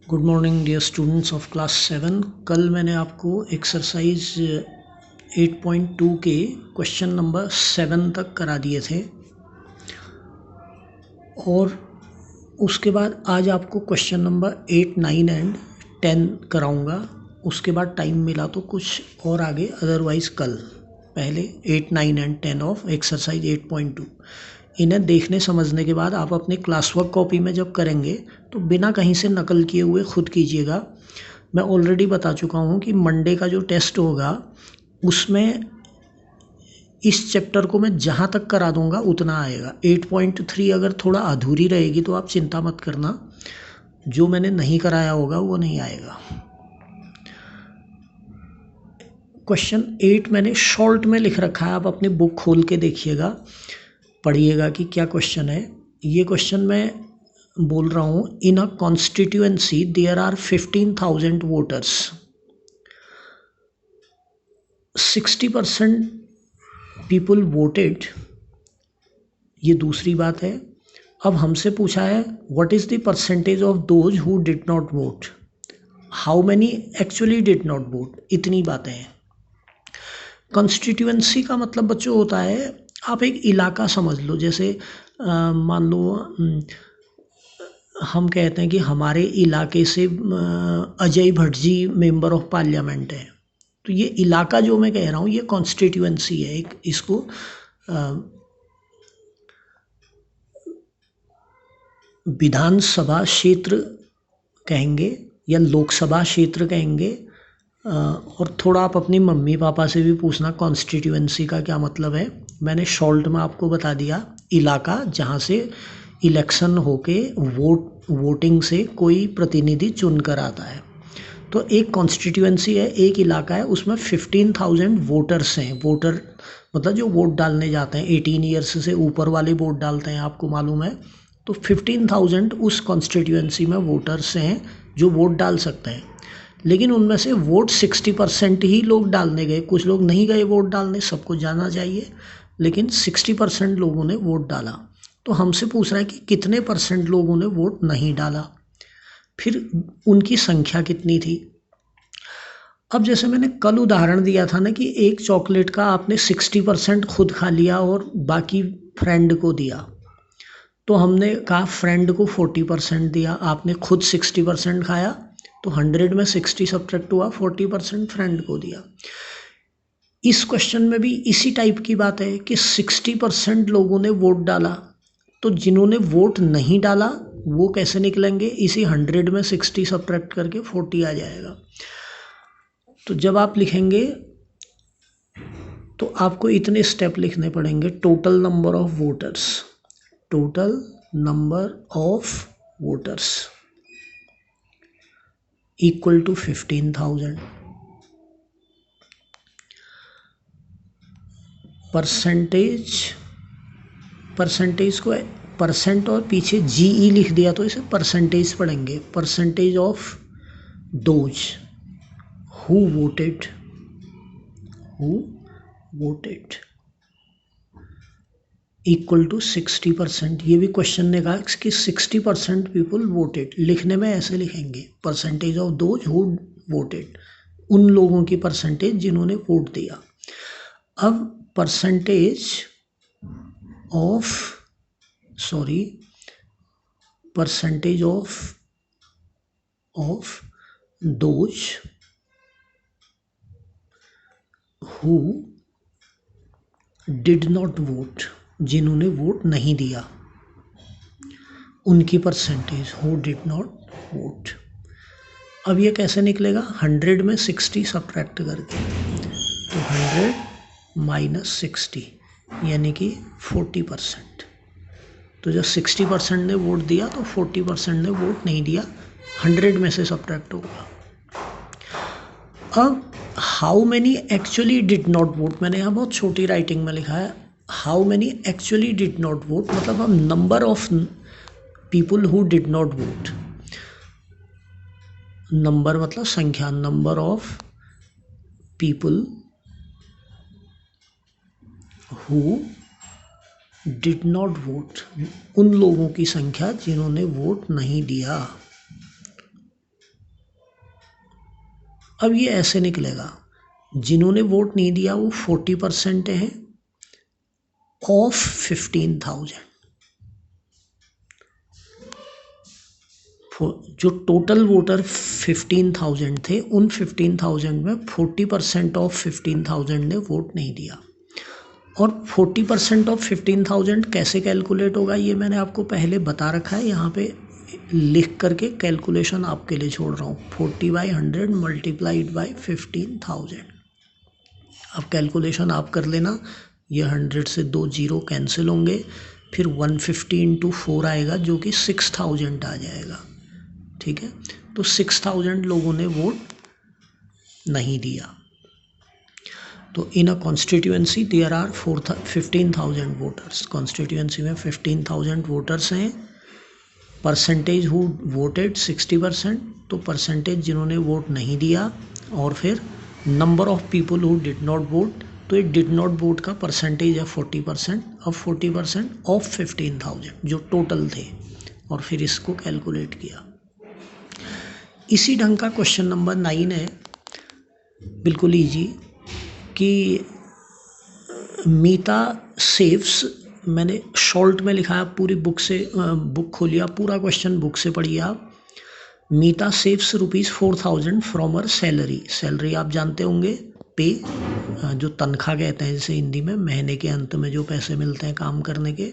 Good morning dear students of class 7। कल मैंने आपको एक्सरसाइज 8.2 के क्वेश्चन नंबर 7 तक करा दिए थे और उसके बाद आज आपको क्वेश्चन नंबर 8, 9 एंड 10 कराऊंगा। उसके बाद टाइम मिला तो कुछ और आगे, अदरवाइज़ कल पहले 8, 9 एंड 10 ऑफ एक्सरसाइज 8.2 इन्हें देखने समझने के बाद आप अपने क्लास वर्क कॉपी में जब करेंगे तो बिना कहीं से नकल किए हुए खुद कीजिएगा। मैं ऑलरेडी बता चुका हूँ कि मंडे का जो टेस्ट होगा उसमें इस चैप्टर को मैं जहाँ तक करा दूँगा उतना आएगा। 8.3 अगर थोड़ा अधूरी रहेगी तो आप चिंता मत करना, जो मैंने नहीं कराया होगा वो नहीं आएगा। क्वेश्चन 8 मैंने शॉर्ट में लिख रखा है, आप अपनी बुक खोल के देखिएगा, पढ़िएगा कि क्या क्वेश्चन है। ये क्वेश्चन मैं बोल रहा हूँ, in a constituency there are 15,000 voters, 60% people voted. ये दूसरी बात है। अब हमसे पूछा है what is the percentage of those who did not vote, how many actually did not vote. इतनी बातें हैं। कॉन्स्टिट्यूएंसी का मतलब बच्चों होता है, आप एक इलाका समझ लो। जैसे मान लो हम कहते हैं कि हमारे इलाके से Ajay Bhatt ji member of parliament है, तो ये इलाका जो मैं कह रहा हूँ ये कॉन्स्टिट्यूएंसी है। एक इसको विधानसभा क्षेत्र कहेंगे या लोकसभा क्षेत्र कहेंगे। और थोड़ा आप अपनी मम्मी पापा से भी पूछना कॉन्स्टिट्यूएंसी का क्या मतलब है। मैंने शॉर्ट में आपको बता दिया, इलाका जहाँ से इलेक्शन होके वोटिंग से कोई प्रतिनिधि चुन कर आता है। तो एक कॉन्स्टिट्यूएंसी है, एक इलाका है, उसमें 15,000 वोटर्स हैं। वोटर मतलब जो वोट डालने जाते हैं, 18 ईयर्स से ऊपर वाले वोट डालते हैं, आपको मालूम है। तो 15,000 उस कॉन्स्टिट्यूएंसी में वोटर्स हैं जो वोट डाल सकते हैं। लेकिन उनमें से वोट 60% ही लोग डालने गए, कुछ लोग नहीं गए वोट डालने, सबको जाना चाहिए, लेकिन 60% लोगों ने वोट डाला। तो हमसे पूछ रहा है कि कितने परसेंट लोगों ने वोट नहीं डाला, फिर उनकी संख्या कितनी थी। अब जैसे मैंने कल उदाहरण दिया था ना कि एक चॉकलेट का आपने 60% खुद खा लिया और बाकी फ्रेंड को दिया, तो हमने कहा फ्रेंड को 40% दिया, आपने खुद 60% खाया, तो 100 में 60 सब्ट्रैक्ट हुआ, 40% फ्रेंड को दिया। इस क्वेश्चन में भी इसी टाइप की बात है कि 60% लोगों ने वोट डाला, तो जिन्होंने वोट नहीं डाला वो कैसे निकलेंगे, इसी 100 में 60 सब्ट्रैक्ट करके 40 आ जाएगा। तो जब आप लिखेंगे तो आपको इतने स्टेप लिखने पड़ेंगे। Total number of voters, total number of voters equal to 15,000। Percentage को परसेंट और पीछे जीई लिख दिया तो इसे परसेंटेज पढ़ेंगे। Percentage of those who voted equal to 60%। ये भी क्वेश्चन ने कहा कि 60% पीपल वोटेड। लिखने में ऐसे लिखेंगे, percentage of those who voted, उन लोगों की परसेंटेज जिन्होंने वोट दिया। अब percentage of those who did not vote, जिन्होंने वोट नहीं दिया, उनकी percentage who did not vote. अब ये कैसे निकलेगा, 100 में 60 सब्ट्रैक्ट करके, तो 100 माइनस 60 यानी कि 40%। तो जब 60% ने वोट दिया तो 40% ने वोट नहीं दिया, 100 में से सब्ट्रैक्ट होगा। अब how many actually did not vote, मैंने यहाँ बहुत छोटी राइटिंग में लिखा है, how many actually did not vote मतलब हम number of people who did not vote, number मतलब संख्या, number of people who did not vote, उन लोगों की संख्या जिन्होंने वोट नहीं दिया। अब ये ऐसे निकलेगा, जिन्होंने वोट नहीं दिया वो 40% हैं ऑफ 15,000। जो टोटल वोटर 15,000 थे, उन 15,000 में 40% ऑफ 15,000 ने वोट नहीं दिया। और 40% ऑफ 15,000 कैसे कैलकुलेट होगा ये मैंने आपको पहले बता रखा है, यहाँ पे लिख करके कैलकुलेशन आपके लिए छोड़ रहा हूँ। 40/100 मल्टीप्लाइड बाई 15,000। अब कैलकुलेशन आप कर लेना, ये 100 से 2 जीरो कैंसिल होंगे, फिर 150 इंटू 4 आएगा जो कि 6,000 आ जाएगा। ठीक है, तो 6,000 लोगों ने वोट नहीं दिया। तो in a constituency there are 15,000 voters. Constituency में 15,000 वोटर्स हैं। परसेंटेज हु वोटेड 60%, तो परसेंटेज जिन्होंने वोट नहीं दिया। और फिर number of people who did not vote, तो ये डिड नॉट वोट का परसेंटेज है 40%। अब 40% ऑफ 15,000 जो टोटल थे, और फिर इसको कैलकुलेट किया। इसी ढंग का क्वेश्चन नंबर 9 है, बिल्कुल ईजी, कि मीता सेव्स, मैंने शॉर्ट में लिखा है, पूरी बुक से बुक खोलिए आप, पूरा क्वेश्चन बुक से पढ़िए आप। Meeta saves ₹4,000 from her salary. Salary आप जानते होंगे, पे, जो तनख्वाह कहते हैं जैसे हिंदी में, महीने के अंत में जो पैसे मिलते हैं काम करने के।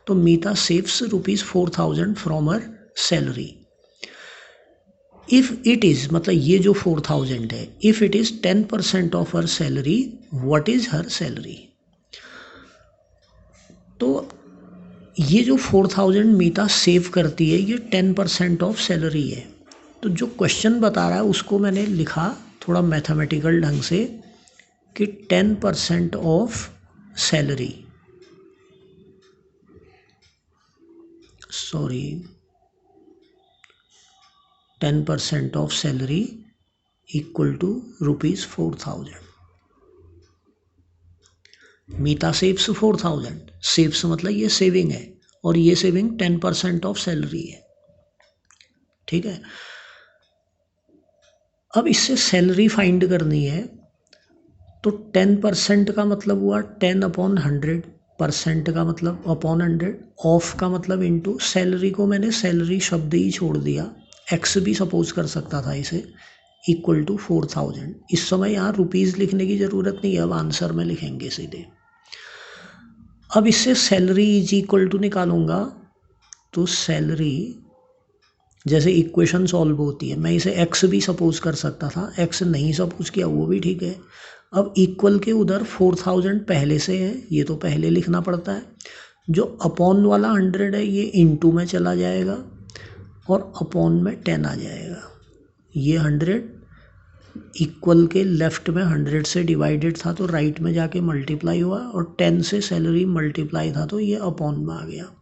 तो Meeta saves ₹4,000 from her salary. If it is, मतलब ये जो 4,000 है, if it is 10% of her salary, what is her salary. तो ये जो 4,000 मीता सेव करती है, ये 10% ऑफ सैलरी है। तो जो क्वेश्चन बता रहा है उसको मैंने लिखा थोड़ा मैथमेटिकल ढंग से कि 10% of salary, sorry 10% of salary equal to ₹4,000। Meeta saves 4,000, saves मतलब ये सेविंग है, और ये सेविंग 10% ऑफ सैलरी है। ठीक है, अब इससे सैलरी फाइंड करनी है, तो 10% का मतलब हुआ 10/100, परसेंट का मतलब अपॉन 100, ऑफ का मतलब इनटू, सैलरी को मैंने सैलरी शब्द ही छोड़ दिया, एक्स भी सपोज कर सकता था इसे, इक्वल टू 4,000। इस समय यहाँ रुपीज़ लिखने की ज़रूरत नहीं है, अब आंसर में लिखेंगे सीधे। अब इससे सैलरी इज इक्वल टू निकालूंगा, तो सैलरी जैसे इक्वेशन सॉल्व होती है, मैं इसे एक्स भी सपोज कर सकता था, एक्स नहीं सपोज किया वो भी ठीक है। अब इक्वल के उधर 4,000 पहले से है, ये तो पहले लिखना पड़ता है। जो अपॉन वाला 100 है ये इनटू में चला जाएगा, और अपॉन में 10 आ जाएगा। ये 100 इक्वल के लेफ्ट में 100 से डिवाइडेड था, तो राइट में जाके मल्टीप्लाई हुआ, और 10 से सैलरी मल्टीप्लाई था, तो ये अपॉन में आ गया।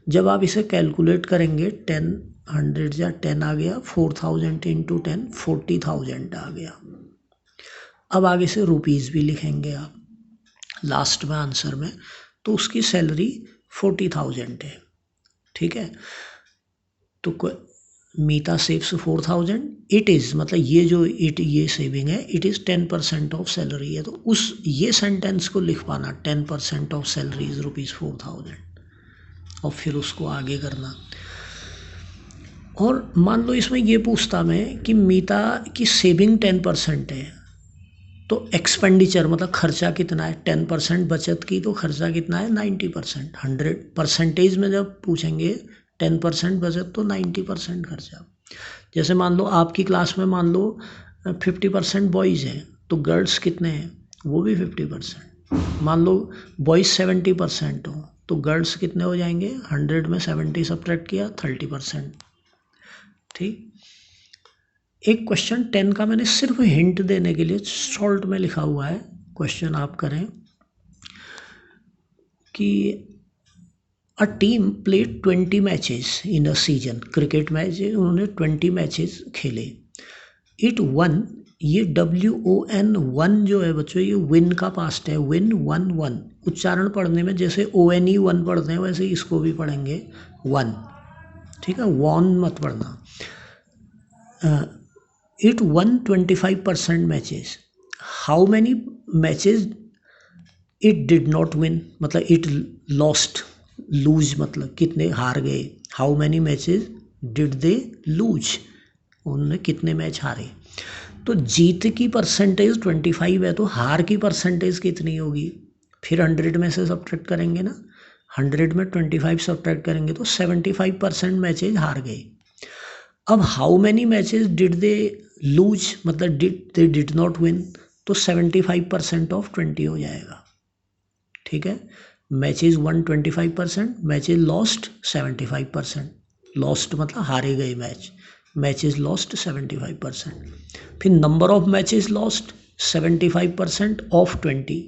जब आप इसे कैलकुलेट करेंगे, 100 या 10 आ गया, 4,000 इंटू 10 40,000 आ गया। अब आगे से रुपीज़ भी लिखेंगे आप लास्ट में आंसर में, तो उसकी सैलरी 40,000 है। ठीक है, तो मीता सेव्स 4,000, इट इज़ मतलब ये जो ये सेविंग है, इट इज़ 10% ऑफ सैलरी है। तो उस ये सेंटेंस को लिख पाना, 10% ऑफ सैलरी इज़ ₹4,000, और फिर उसको आगे करना। और मान लो इसमें ये पूछता मैं कि मीता की सेविंग 10% है, तो एक्सपेंडिचर मतलब खर्चा कितना है, 10% बचत की, तो खर्चा कितना है 90%। 100 परसेंटेज में जब पूछेंगे 10% बचत, तो 90% खर्चा। जैसे मान लो आपकी क्लास में मान लो 50% बॉयज़ हैं, तो गर्ल्स कितने हैं, वो भी 50%। मान लो बॉयज़ 70% हो, तो गर्ल्स कितने हो जाएंगे, 100 में 70 सब्ट्रैक्ट किया, 30%। ठीक, एक क्वेश्चन 10 का मैंने सिर्फ हिंट देने के लिए शॉर्ट में लिखा हुआ है, क्वेश्चन आप करें कि a team played 20 matches in a season. Cricket match उन्होंने 20 मैचेस खेले। इट वन, ये WON वन जो है बच्चों, ये विन का पास्ट है, विन 1-1। उच्चारण पढ़ने में जैसे ONE 1 पढ़ते हैं, वैसे इसको भी पढ़ेंगे 1। ठीक है, वॉन मत पढ़ना। It one 25% matches. How many matches it did not win, मतलब इट लॉस्ट, लूज मतलब कितने हार गए। How many matches did they lose, उन्होंने कितने मैच हारे। तो जीत की परसेंटेज 25 है तो हार की परसेंटेज कितनी होगी, फिर 100 में से सब्ट्रैक्ट करेंगे ना, 100 में 25 सब्ट्रैक्ट करेंगे तो 75% मैचेज हार गए। अब how many matches did they lose, मतलब दे डिड नॉट विन, तो 75% ऑफ 20 हो जाएगा। ठीक है, matches one 25%, matches lost 75%, lost मतलब हारे गए मैच, मैचेज लॉस्ट 75%। फिर number of matches lost 75% of 20,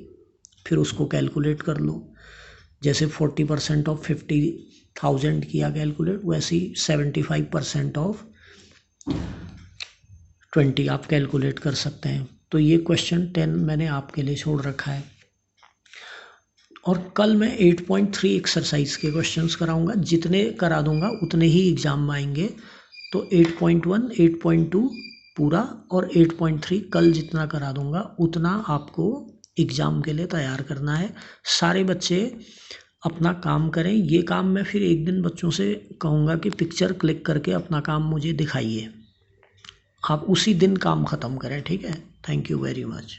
फिर उसको कैलकुलेट कर लो। जैसे 40% ऑफ 50,000 किया कैलकुलेट, वैसे ही 75% ऑफ 20 आप कैलकुलेट कर सकते हैं। तो ये क्वेश्चन 10 मैंने आपके लिए छोड़ रखा है। और कल मैं 8.3 एक्सरसाइज के क्वेश्चंस कराऊंगा, जितने करा दूंगा उतने ही एग्जाम में आएंगे। तो 8.1, 8.2 पूरा और 8.3 कल जितना करा दूंगा उतना आपको एग्ज़ाम के लिए तैयार करना है। सारे बच्चे अपना काम करें। ये काम मैं फिर एक दिन बच्चों से कहूँगा कि पिक्चर क्लिक करके अपना काम मुझे दिखाइए, आप उसी दिन काम ख़त्म करें। ठीक है, थैंक यू वेरी मच।